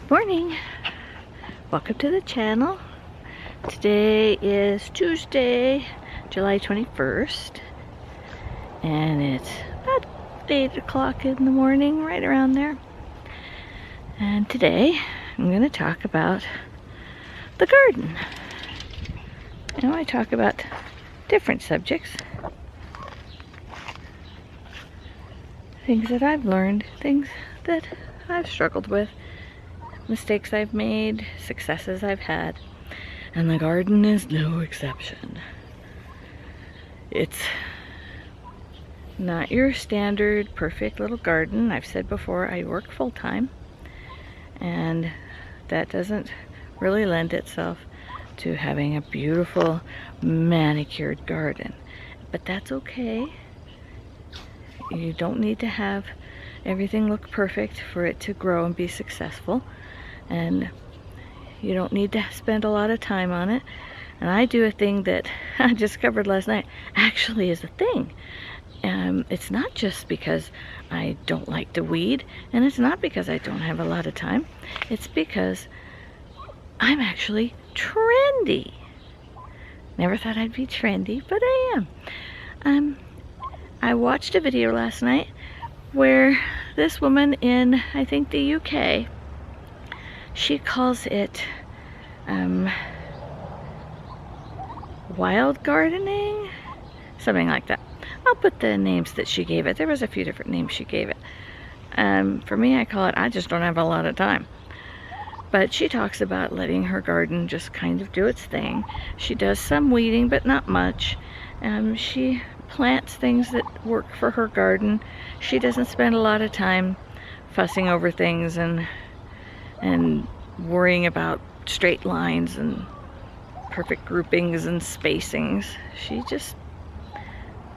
Good morning. Welcome to the channel. Today is Tuesday, July 21st, and it's about 8 o'clock in the morning, right around there. And today I'm going to talk about the garden. You know, I talk about different subjects, things that I've learned, things that I've struggled with, mistakes I've made, successes I've had, and the garden is no exception. It's not your standard perfect little garden. I've said before, I work full-time, and that doesn't really lend itself to having a beautiful manicured garden, but that's okay. You don't need to have everything look perfect for it to grow and be successful. And you don't need to spend a lot of time on it. And I do a thing that I discovered last night actually is a thing. It's not just because I don't like to weed, and it's not because I don't have a lot of time. It's because I'm actually trendy. Never thought I'd be trendy, but I am. I watched a video last night where this woman in, I think, the UK, she calls it wild gardening, something like that. I'll put the names that she gave it. There was a few different names she gave it. For me, I call it, I just don't have a lot of time. But she talks about letting her garden just kind of do its thing. She does some weeding, but not much. She plants things that work for her garden. She doesn't spend a lot of time fussing over things and worrying about straight lines and perfect groupings and spacings. She just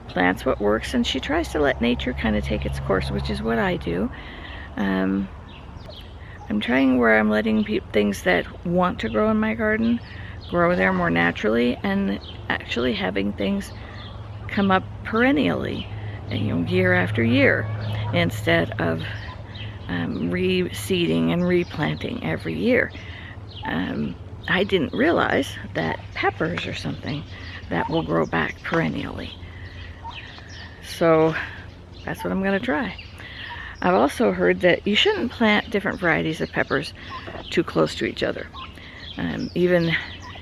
plants what works, and she tries to let nature kind of take its course, which is what I do. I'm trying where I'm letting things that want to grow in my garden grow there more naturally, and actually having things come up perennially, you know, year after year, instead of reseeding and replanting every year. I didn't realize that peppers are something that will grow back perennially. So that's what I'm going to try. I've also heard that you shouldn't plant different varieties of peppers too close to each other, even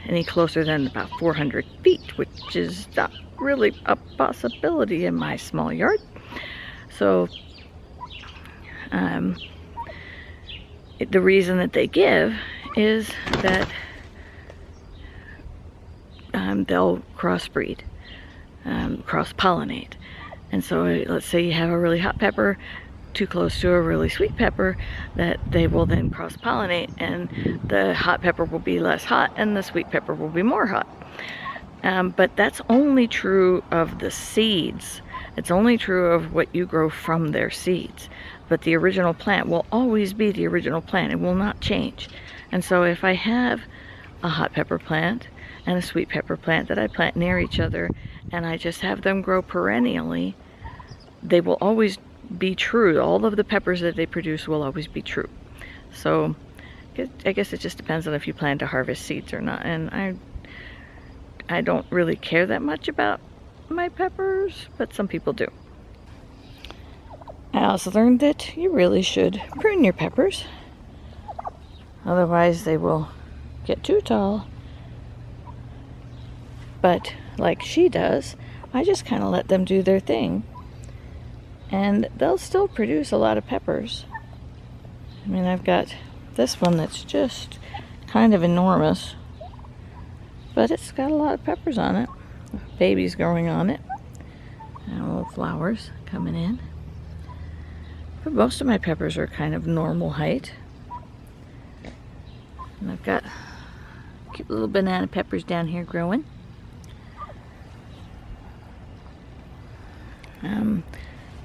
any closer than about 400 feet, which is not really a possibility in my small yard. So the reason that they give is that they'll crossbreed, cross-pollinate. And so let's say you have a really hot pepper too close to a really sweet pepper, that they will then cross-pollinate, and the hot pepper will be less hot and the sweet pepper will be more hot. But that's only true of the seeds. It's only true of what you grow from their seeds. But the original plant will always be the original plant. It will not change. And so if I have a hot pepper plant and a sweet pepper plant that I plant near each other, and I just have them grow perennially, they will always be true. All of the peppers that they produce will always be true. So I guess it just depends on if you plan to harvest seeds or not. And I don't really care that much about my peppers, but some people do. I also learned that you really should prune your peppers. Otherwise they will get too tall. But like she does, I just kind of let them do their thing. And they'll still produce a lot of peppers. I mean, I've got this one that's just kind of enormous, but it's got a lot of peppers on it. Babies growing on it. And little flowers coming in. But most of my peppers are kind of normal height. And I've got cute little banana peppers down here growing.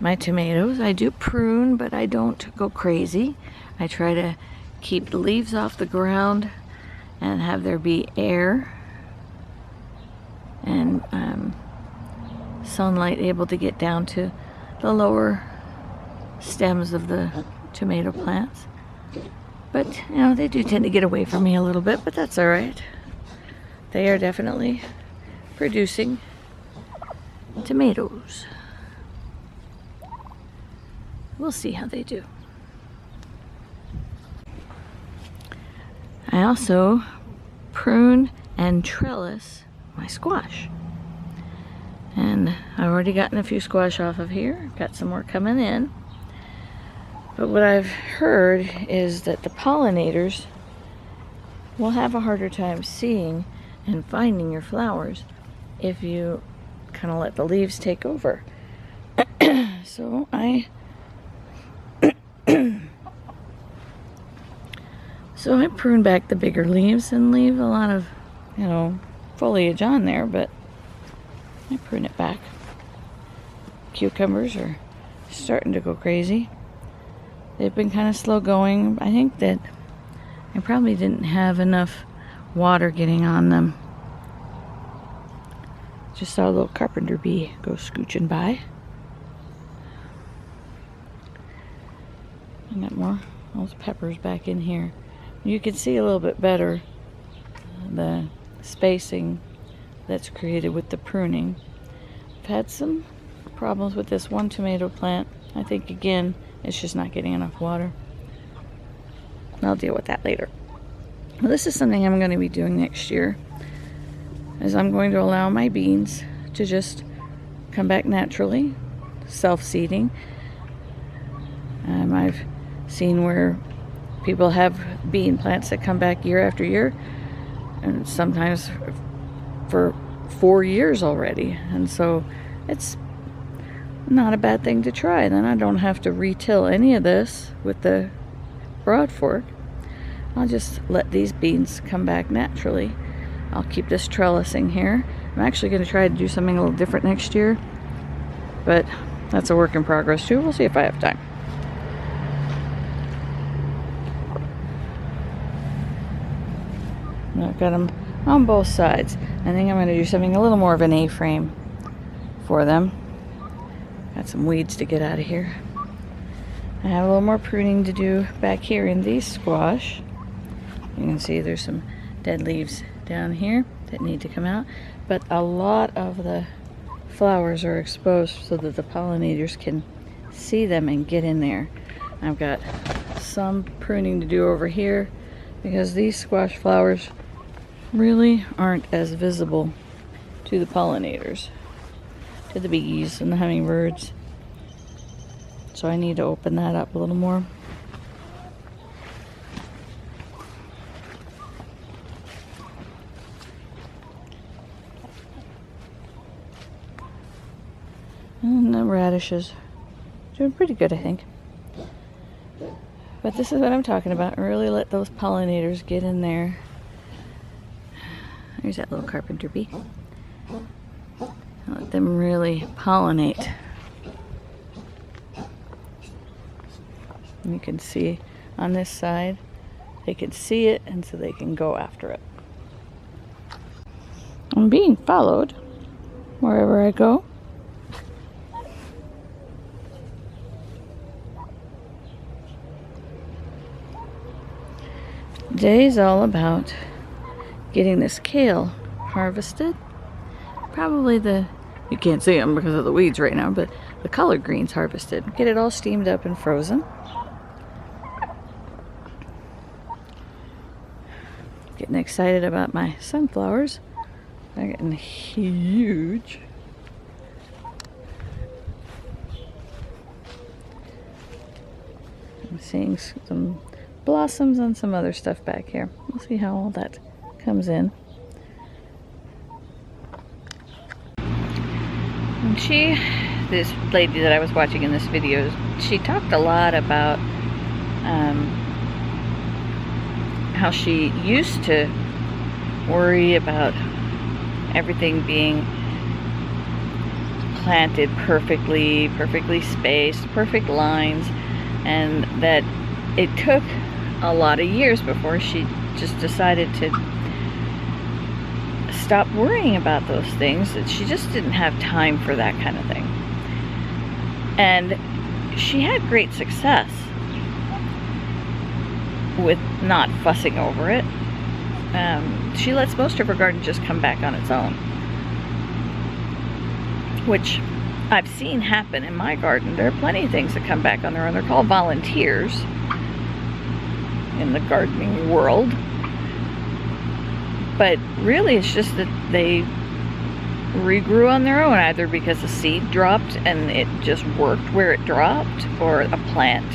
My tomatoes, I do prune, but I don't go crazy. I try to keep the leaves off the ground and have there be air and sunlight able to get down to the lower stems of the tomato plants. But, you know, they do tend to get away from me a little bit, but that's all right. They are definitely producing tomatoes. We'll see how they do. I also prune and trellis my squash. And I've already gotten a few squash off of here. Got some more coming in. But what I've heard is that the pollinators will have a harder time seeing and finding your flowers if you kind of let the leaves take over. So I prune back the bigger leaves and leave a lot of, you know, foliage on there, but I prune it back. Cucumbers are starting to go crazy. They've been kind of slow going. I think that I probably didn't have enough water getting on them. Just saw a little carpenter bee go scooching by. I got more those peppers back in here. You can see a little bit better the spacing that's created with the pruning. I've had some problems with this one tomato plant. I think again it's just not getting enough water. I'll deal with that later. Well, this is something I'm going to be doing next year, is I'm going to allow my beans to just come back naturally, self-seeding. I've seen where people have bean plants that come back year after year, and sometimes for 4 years already, and so it's not a bad thing to try. Then I don't have to re-till any of this with the broad fork. I'll just let these beans come back naturally. I'll keep this trellising here. I'm actually going to try to do something a little different next year, but that's a work in progress too. We'll see if I have time. I've got them on both sides. I think I'm going to do something a little more of an A-frame for them. Got some weeds to get out of here. I have a little more pruning to do back here in these squash. You can see there's some dead leaves down here that need to come out, but a lot of the flowers are exposed so that the pollinators can see them and get in there. I've got some pruning to do over here because these squash flowers really aren't as visible to the pollinators, to the bees and the hummingbirds. So I need to open that up a little more. And the radishes doing pretty good, I think. But this is what I'm talking about. Really let those pollinators get in there. There's that little carpenter bee. Let them really pollinate. And you can see on this side, they can see it, and so they can go after it. I'm being followed wherever I go. Today's all about getting this kale harvested. Probably you can't see them because of the weeds right now, but the collard greens harvested. Get it all steamed up and frozen. Getting excited about my sunflowers. They're getting huge. I'm seeing some blossoms and some other stuff back here. We'll see how all that comes in. And this lady that I was watching in this video, she talked a lot about how she used to worry about everything being planted perfectly spaced, perfect lines, and that it took a lot of years before she just decided to stop worrying about those things. That she just didn't have time for that kind of thing. And she had great success. with not fussing over it. She lets most of her garden just come back on its own, which I've seen happen in my garden. There are plenty of things that come back on their own. They're called volunteers in the gardening world. But really it's just that they regrew on their own, either because a seed dropped and it just worked where it dropped, or a plant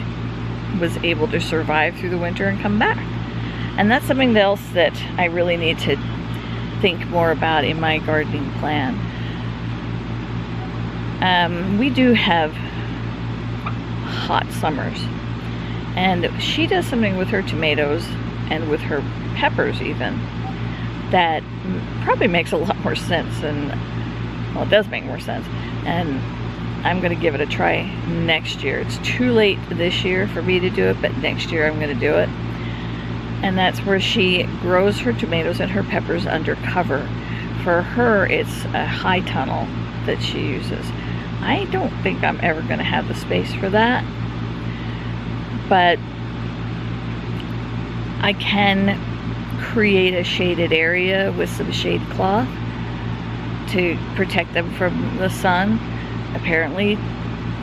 was able to survive through the winter and come back. And that's something else that I really need to think more about in my gardening plan. We do have hot summers, and she does something with her tomatoes and with her peppers even that probably makes a lot more sense, and well, it does make more sense, and I'm going to give it a try next year. It's too late this year for me to do it, but next year I'm going to do it. And that's where she grows her tomatoes and her peppers under cover. For her, it's a high tunnel that she uses. I don't think I'm ever going to have the space for that, but I can create a shaded area with some shade cloth to protect them from the sun. Apparently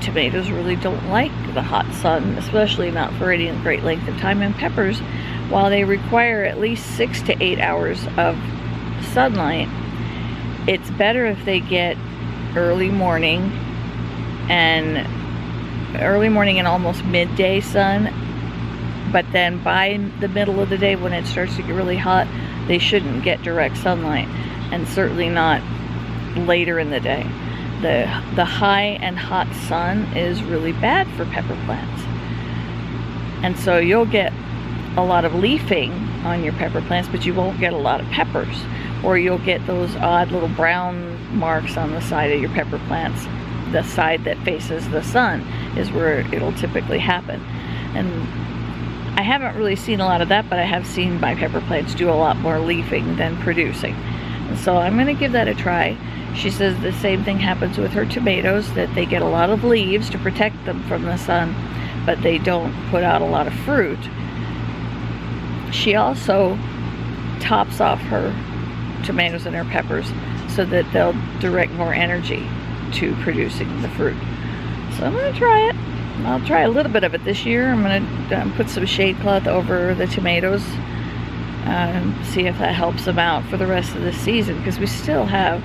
tomatoes really don't like the hot sun, especially not for any great length of time, and peppers, while they require at least 6 to 8 hours of sunlight, it's better if they get early morning and almost midday sun. But then by the middle of the day, when it starts to get really hot, they shouldn't get direct sunlight, and certainly not later in the day. The high and hot sun is really bad for pepper plants. And so you'll get a lot of leafing on your pepper plants, but you won't get a lot of peppers, or you'll get those odd little brown marks on the side of your pepper plants. The side that faces the sun is where it'll typically happen. And I haven't really seen a lot of that, but I have seen my pepper plants do a lot more leafing than producing. And so I'm going to give that a try. She says the same thing happens with her tomatoes, that they get a lot of leaves to protect them from the sun, but they don't put out a lot of fruit. She also tops off her tomatoes and her peppers so that they'll direct more energy to producing the fruit. So I'm going to try it. I'll try a little bit of it this year. I'm going to put some shade cloth over the tomatoes, see if that helps them out for the rest of the season, because we still have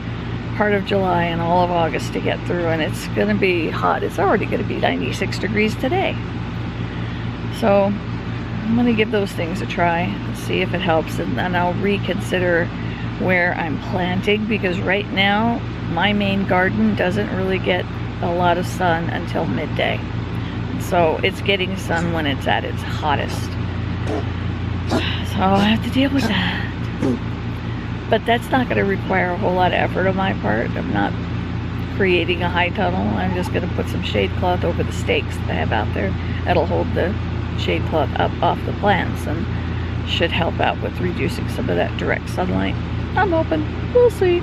part of July and all of August to get through, and it's going to be hot. It's already going to be 96 degrees today. So I'm going to give those things a try and see if it helps, and then I'll reconsider where I'm planting, because right now my main garden doesn't really get a lot of sun until midday. So it's getting sun when it's at its hottest. So I'll have to deal with that. But that's not going to require a whole lot of effort on my part. I'm not creating a high tunnel. I'm just going to put some shade cloth over the stakes that I have out there. That'll hold the shade cloth up off the plants and should help out with reducing some of that direct sunlight. I'm hoping. We'll see.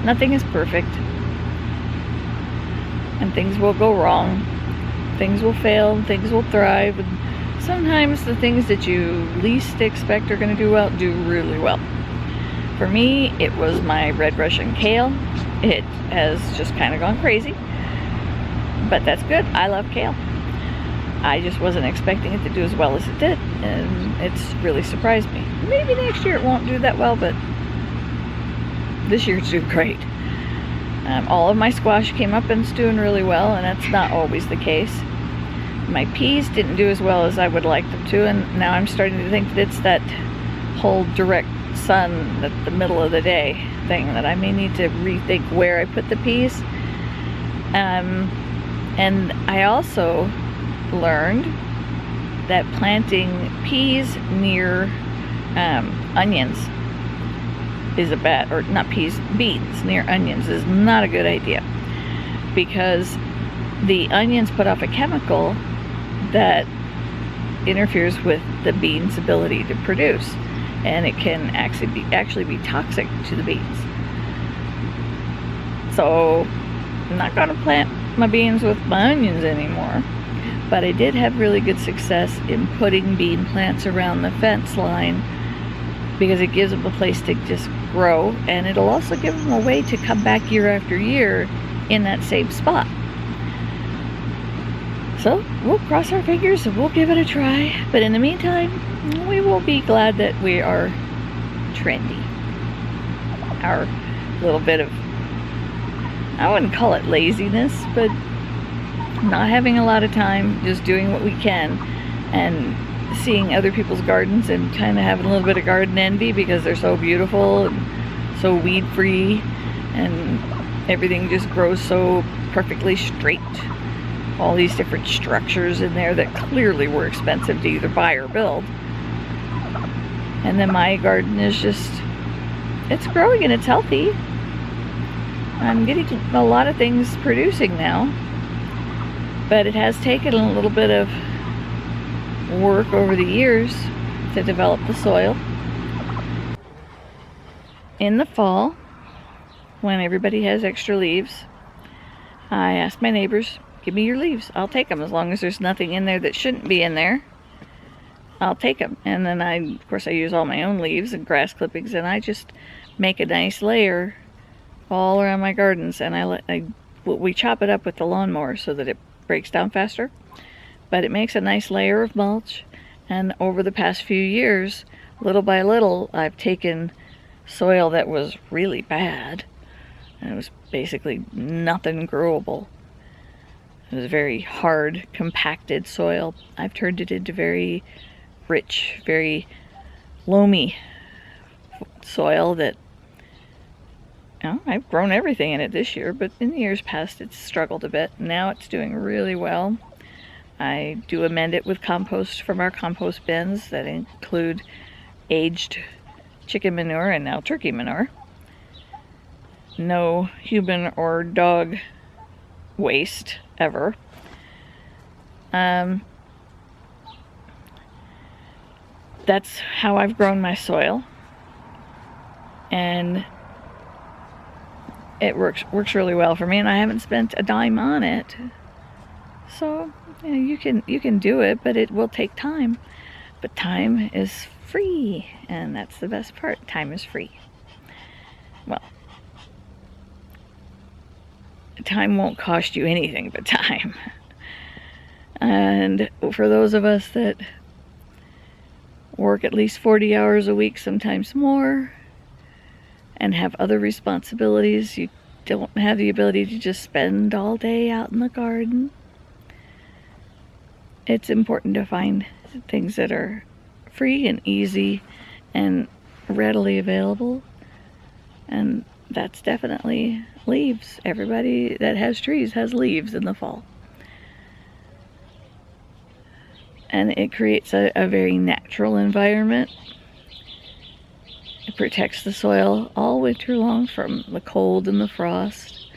Nothing is perfect. And things will go wrong. Things will fail, and things will thrive, and sometimes the things that you least expect are going to do well, do really well. For me, it was my red Russian kale. It has just kind of gone crazy, but that's good. I love kale. I just wasn't expecting it to do as well as it did, and it's really surprised me. Maybe next year it won't do that well, but this year it's doing great. All of my squash came up and it's doing really well, and that's not always the case. My peas didn't do as well as I would like them to, and now I'm starting to think that it's that whole direct sun at the middle of the day thing that I may need to rethink where I put the peas. And I also learned that planting peas near onions is a bad, or not peas, beans near onions is not a good idea, because the onions put off a chemical that interferes with the bean's ability to produce, and it can actually be toxic to the beans. So I'm not going to plant my beans with my onions anymore, But I did have really good success in putting bean plants around the fence line because it gives them a place to just grow, and it'll also give them a way to come back year after year in that same spot. So we'll cross our fingers and we'll give it a try. But in the meantime, we will be glad that we are trendy. Our little bit of, I wouldn't call it laziness, but not having a lot of time, just doing what we can, and seeing other people's gardens and kind of having a little bit of garden envy because they're so beautiful and so weed free, and everything just grows so perfectly straight. All these different structures in there that clearly were expensive to either buy or build. And then my garden is just, it's growing and it's healthy. I'm getting a lot of things producing now, but it has taken a little bit of work over the years to develop the soil. In the fall, when everybody has extra leaves, I ask my neighbors, give me your leaves. I'll take them as long as there's nothing in there that shouldn't be in there. I'll take them. And then of course I use all my own leaves and grass clippings, and I just make a nice layer all around my gardens, and we chop it up with the lawnmower so that it breaks down faster. But it makes a nice layer of mulch, and over the past few years, little by little, I've taken soil that was really bad, and it was basically nothing growable. It was very hard, compacted soil. I've turned it into very rich, very loamy soil that, you know, I've grown everything in it this year, but in the years past it's struggled a bit. Now it's doing really well. I do amend it with compost from our compost bins that include aged chicken manure and now turkey manure. No human or dog waste ever. That's how I've grown my soil, and it works really well for me, and I haven't spent a dime on it. So you know, you can do it, but it will take time. But time is free, and that's the best part. Time is free. Well, time won't cost you anything but time. And for those of us that work at least 40 hours a week, sometimes more, and have other responsibilities, you don't have the ability to just spend all day out in the garden. It's important to find things that are free and easy and readily available, and that's definitely leaves. Everybody that has trees has leaves in the fall. And it creates a very natural environment. It protects the soil all winter long from the cold and the frost.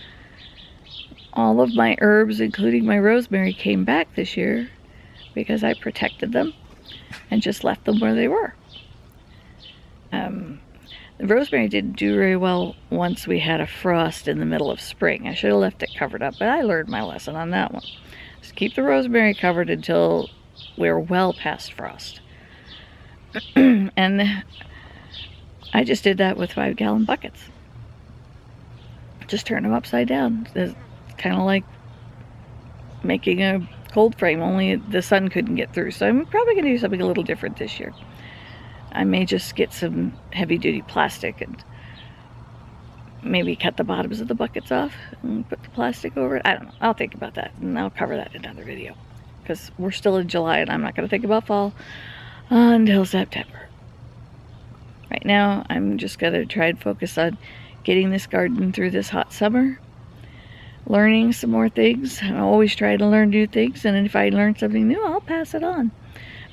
All of my herbs, including my rosemary, came back this year because I protected them and just left them where they were. The rosemary didn't do very well once we had a frost in the middle of spring. I should have left it covered up, but I learned my lesson on that one. Just keep the rosemary covered until we're well past frost. And I just did that with 5-gallon buckets. Just turn them upside down. It's kind of like making a cold frame, only the sun couldn't get through. So I'm probably going to do something a little different this year. I may just get some heavy-duty plastic and maybe cut the bottoms of the buckets off and put the plastic over it. I don't know. I'll think about that, and I'll cover that in another video, because we're still in July and I'm not going to think about fall until September. Right now, I'm just going to try and focus on getting this garden through this hot summer, learning some more things. I always try to learn new things, and if I learn something new, I'll pass it on.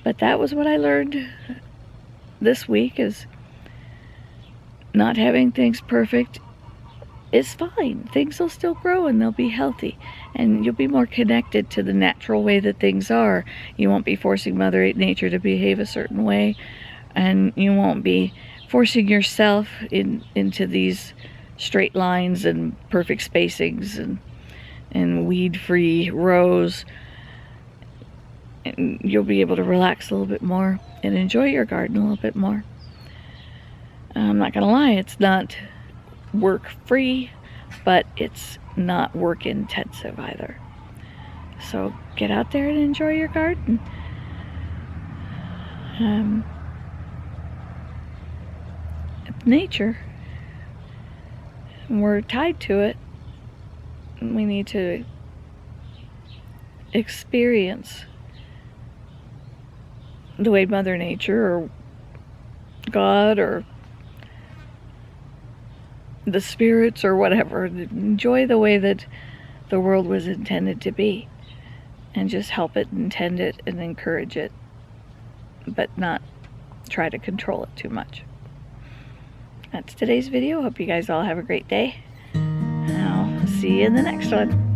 But that was what I learned this week, is not having things perfect is fine. Things will still grow and they'll be healthy, and you'll be more connected to the natural way that things are. You won't be forcing Mother Nature to behave a certain way, and you won't be forcing yourself into these straight lines and perfect spacings and weed-free rows. and you'll be able to relax a little bit more and enjoy your garden a little bit more. I'm not gonna lie, it's not work free, but it's not work intensive either. So get out there and enjoy your garden. It's nature. We're tied to it. We need to experience the way Mother Nature or God or the spirits or whatever, enjoy the way that the world was intended to be, and just help it and tend it and encourage it, but not try to control it too much. That's today's video. Hope you guys all have a great day. I'll see you in the next one.